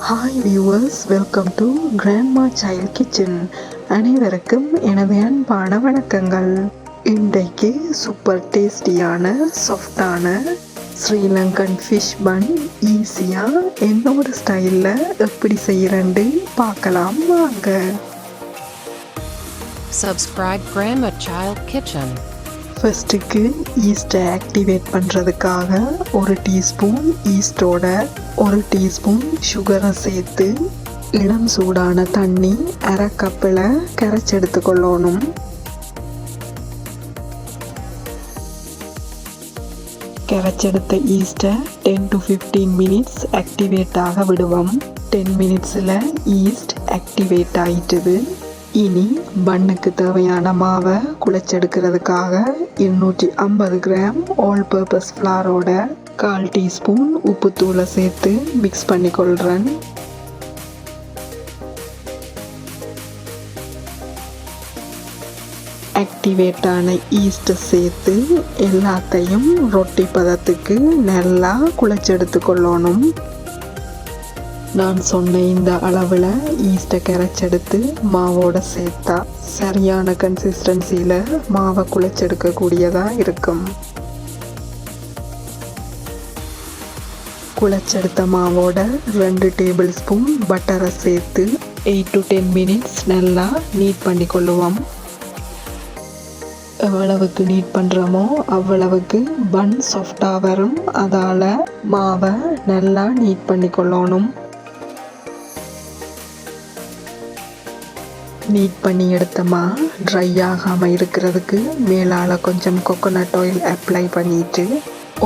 Hi viewers, welcome to grandma child kitchen. அனைவருக்கும் எனது அன்பான வணக்கங்கள். இன்றைக்கு சூப்பர் டேஸ்டியான சாஃப்டான ஸ்ரீலங்கன் ஃபிஷ் பன் ஈஸியாக என்னோட ஸ்டைலில் எப்படி செய்கிறேன்னு பார்க்கலாம் வாங்க. Subscribe Grandma Child Kitchen. ஃபர்ஸ்ட்டுக்கு ஈஸ்ட்டை ஆக்டிவேட் பண்ணுறதுக்காக ஒரு டீஸ்பூன் ஈஸ்டோட ஒரு டீஸ்பூன் சுகரை சேர்த்து இளம் சூடான தண்ணி அரை கப்பில் கரைச்செடுத்து கொள்ளணும். கரைச்செடுத்த ஈஸ்ட்டை 10 to 15 மினிட்ஸ் ஆக்டிவேட் ஆக விடுவோம். 10 மினிட்ஸில் ஈஸ்ட் ஆக்டிவேட் ஆயிட்டுது. இனி பன்னுக்கு தேவையான மாவை குழைச்செடுக்கிறதுக்காக 250 கிராம் ஆல் பர்பஸ் ஃப்ளாரோட 1/4 டீஸ்பூன் உப்புத்தூளை சேர்த்து மிக்ஸ் பண்ணி கொள்கிறேன். ஆக்டிவேட்டான ஈஸ்ட்டை சேர்த்து எல்லாத்தையும் ரொட்டி பதத்துக்கு நல்லா குழைச்செடுத்து கொள்ளணும். நான் சொன்ன இந்த அளவில் ஈஸ்ட்டை கரைச்செடுத்து மாவோட சேர்த்தா சரியான கன்சிஸ்டன்சியில் மாவை குழைச்செடுக்கக்கூடியதாக இருக்கும். குழைச்செடுத்த மாவோட 2 டேபிள் ஸ்பூன் பட்டரை சேர்த்து 8 to 10 மினிட்ஸ் நல்லா நீட் பண்ணி கொள்ளுவோம். எவ்வளவுக்கு நீட் பண்ணுறோமோ அவ்வளவுக்கு பன் சாஃப்டாக வரும். அதால் மாவை நல்லா நீட் பண்ணி கொள்ளணும். நீட் பண்ணி எடுத்தமா ட்ரை ஆகாமல் இருக்கிறதுக்கு மேலால் கொஞ்சம் கோகோனட் ஆயில் அப்ளை பண்ணிட்டு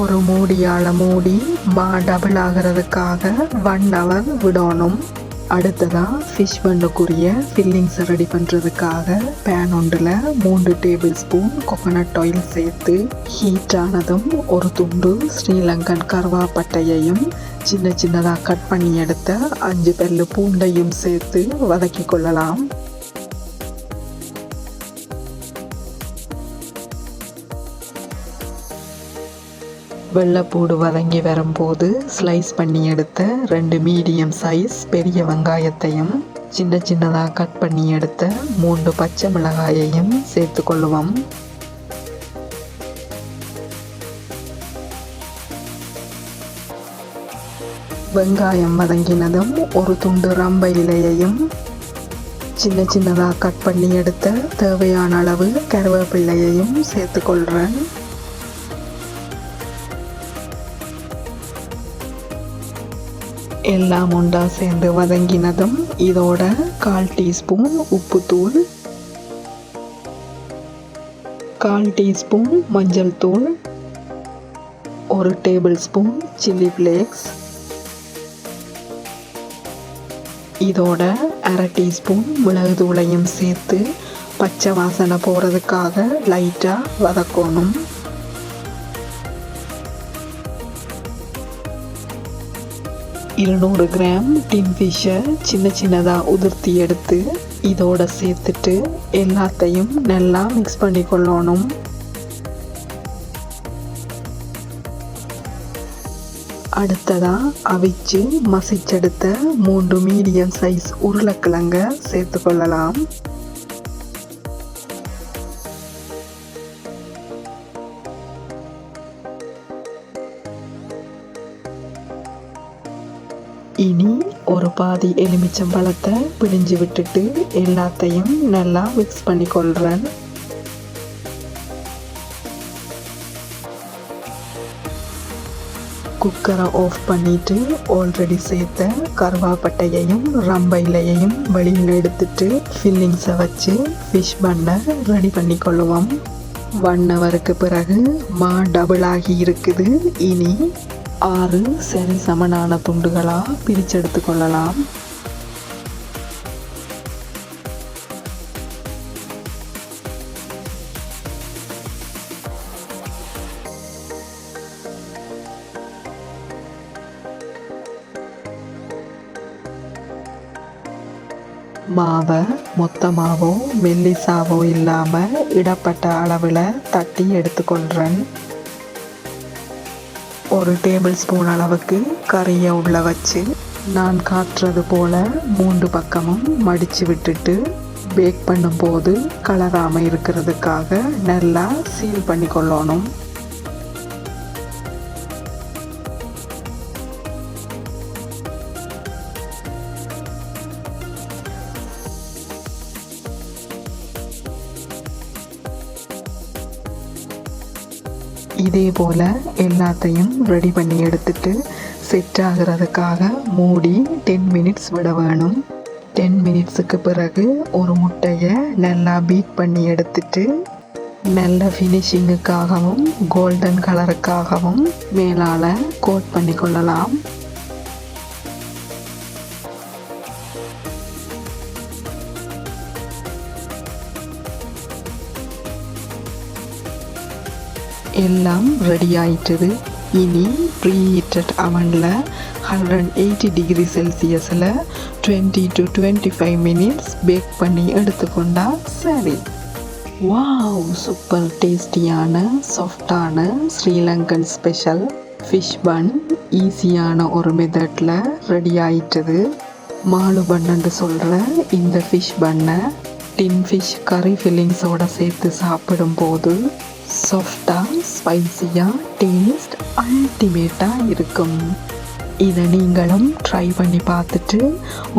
ஒரு மூடியால் மூடி மா டபுள் ஆகிறதுக்காக 1 hour விடணும். அடுத்ததாக ஃபிஷ் பண்ணுக்குரிய ஃபில்லிங்ஸை ரெடி பண்ணுறதுக்காக பேன் ஒன்றில் 3 டேபிள் ஸ்பூன் கோகோனட் ஆயில் சேர்த்து ஹீட் ஆனதும் ஒரு துண்டு ஸ்ரீலங்கன் கருவாப்பட்டையையும் சின்ன சின்னதாக கட் பண்ணி எடுத்த 5 பல்லு பூண்டையும் சேர்த்து வதக்கி கொள்ளலாம். வெள்ளைப்பூடு வதங்கி வரும்போது ஸ்லைஸ் பண்ணி எடுத்த 2 மீடியம் சைஸ் பெரிய வெங்காயத்தையும் சின்ன சின்னதாக கட் பண்ணி எடுத்த 3 பச்சை மிளகாயையும் சேர்த்து கொள்ளுவோம். வெங்காயம் வதங்கினதும் ஒரு துண்டு ரம்பை இலையையும் சின்ன சின்னதாக கட் பண்ணி எடுத்த தேவையான அளவு கருவேப்பிலையையும் சேர்த்து கொள்கிறேன். எல்லாம் ஒன்றா சேர்ந்து வதங்கினதும் இதோட 1/4 டீஸ்பூன் உப்புத்தூள், 1/4 டீஸ்பூன் மஞ்சள் தூள், 1 டேபிள் ஸ்பூன் சில்லி ஃப்ளேக்ஸ், இதோட அரை டீஸ்பூன் மிளகு தூளையும் சேர்த்து பச்சை வாசனை போகிறதுக்காக லைட்டாக வதக்கணும். இருநூறு கிராம் டின் ஃபிஷ்ஷை சின்ன சின்னதாக உதிர்த்தி எடுத்து இதோட சேர்த்துட்டு எல்லாத்தையும் நல்லா மிக்ஸ் பண்ணி கொள்ளணும். அடுத்ததாக அவிச்சு மசிச்செடுத்த 3 மீடியம் சைஸ் உருளைக்கிழங்கை சேர்த்து கொள்ளலாம். இனி ஒரு பாதி எலுமிச்சம்பழத்தை பிழிஞ்சு விட்டுட்டு எல்லாத்தையும் நல்லா மிக்ஸ் பண்ணி கொள்கிறேன். குக்கரை ஆஃப் பண்ணிட்டு ஆல்ரெடி சேர்த்த கருவாப்பட்டையையும் ரம்பை இலையையும் வெளியில் எடுத்துட்டு ஃபில்லிங்ஸை வச்சு ஃபிஷ் பண்ணை ரெடி பண்ணி கொள்ளுவோம். 1 ஹவருக்கு பிறகு மா டபுள் ஆகி இருக்குது. இனி 6 சரி சமனான துண்டுகளாக பிரிச்செடுத்து கொள்ளலாம். மாவை மொத்தமாகவோ மெல்லிசாவோ இல்லாமல் இடப்பட்ட அளவில் தட்டி எடுத்துக்கொள்கிறேன். ஒரு டேபிள் ஸ்பூன் அளவுக்கு கறியை உள்ள வச்சு நான் காட்டுறது போல் 3 பக்கமும் மடித்து விட்டுட்டு பேக் பண்ணும்போது கலராமல் இருக்கிறதுக்காக நல்லா சீல் பண்ணி கொள்ளணும். இதே போல் எல்லாத்தையும் ரெடி பண்ணி எடுத்துட்டு செட் ஆகிறதுக்காக மூடி 10 மினிட்ஸ் விட வேணும். 10 மினிட்ஸுக்கு பிறகு ஒரு முட்டையை நல்லா பீட் பண்ணி எடுத்துட்டு நல்ல ஃபினிஷிங்குக்காகவும் கோல்டன் கலருக்காகவும் மேலால் கோட் பண்ணி கொள்ளலாம். எல்லாம் ரெடி ஆயிட்டது. இனி ப்ரீஹீட்டட் அவனில் 180 டிகிரி செல்சியஸில் 20 to 25 மினிட்ஸ் பேக் பண்ணி எடுத்துக்கொண்டா சரி. வாவ், சூப்பர் டேஸ்டியான சாஃப்டான ஸ்ரீலங்கன் ஸ்பெஷல் ஃபிஷ் பன் ஈஸியான ஒரு மெத்தடில் ரெடி ஆயிட்டது. மாலு பன்னு சொல்கிற இந்த ஃபிஷ் பண்ணை டின் ஃபிஷ் கறி ஃபில்லிங்ஸோடு சேர்த்து சாப்பிடும்போது சாஃப்டாக ஸ்பைசியாக டேஸ்ட் அல்டிமேட்டாக இருக்கும். இதை நீங்களும் ட்ரை பண்ணி பார்த்துட்டு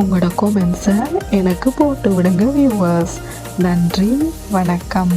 உங்களோட கமெண்ட்ஸை எனக்கு போட்டு விடுங்க வியூவர்ஸ். நன்றி, வணக்கம்.